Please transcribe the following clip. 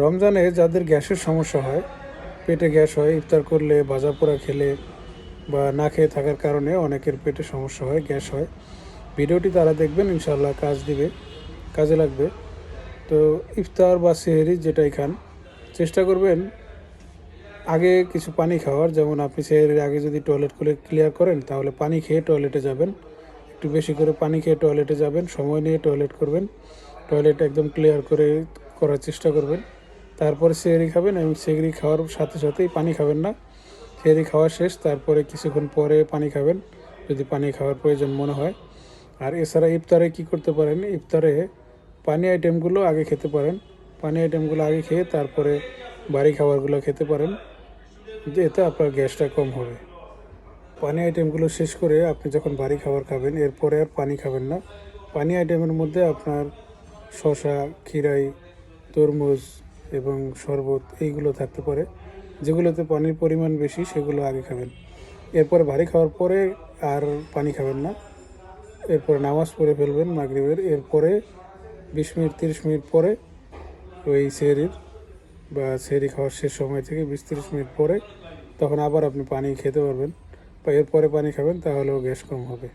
রমজানে যাদের গ্যাসের সমস্যা হয়, পেটে গ্যাস হয়, ইফতার করলে ভাজা পোড়া খেলে বা না খেয়ে থাকার কারণে অনেকের পেটে সমস্যা হয়, গ্যাস হয়। ভিডিওটি তারা দেখবেন, ইনশাল্লাহ কাজ দিবে, কাজে লাগবে। তো ইফতার বা সেহরি যেটাই খান, চেষ্টা করবেন আগে কিছু পানি খাওয়ার। যেমন আপনি সেহরির আগে যদি টয়লেট খুলে ক্লিয়ার করেন, তাহলে পানি খেয়ে টয়লেটে যাবেন। একটু বেশি করে পানি খেয়ে টয়লেটে যাবেন, সময় নিয়ে টয়লেট করবেন, টয়লেট একদম ক্লিয়ার করে করার চেষ্টা করবেন। তারপরে সেহরি খাবেন এবং সেহরি খাওয়ার সাথে সাথেই পানি খাবেন না। সেহরি খাওয়া শেষ, তারপরে কিছুক্ষণ পরে পানি খাবেন যদি পানি খাওয়ার প্রয়োজন মনে হয়। আর এছাড়া ইফতারে কি করতে পারেন, ইফতারে পানি আইটেমগুলো আগে খেতে পারেন। পানি আইটেমগুলো আগে খেয়ে তারপরে বাড়ি খাবারগুলো খেতে পারেন, এতে আপনার গ্যাসটা কম হবে। পানি আইটেমগুলো শেষ করে আপনি যখন ভারী খাবার খাবেন, এরপরে আর পানি খাবেন না। পানি আইটেমের মধ্যে আপনার শসা, খিরাই, তরমুজ এবং শরবত এইগুলো থাকতে পারে। যেগুলোতে পানির পরিমাণ বেশি সেগুলো আগে খাবেন। এরপরে ভারী খাওয়ার পরে আর পানি খাবেন না। এরপরে নামাজ পড়ে ফেলবেন মাগরিবের। এরপরে 20 মিনিট 30 মিনিট পরে ওই সেহরির বা সেহরি খাওয়ার শেষ সময় থেকে 20-30 মিনিট পরে তখন আবার আপনি পানি খেতে পারবেন বা এরপরে পানি খাবেন, তাহলেও গ্যাস কম হবে।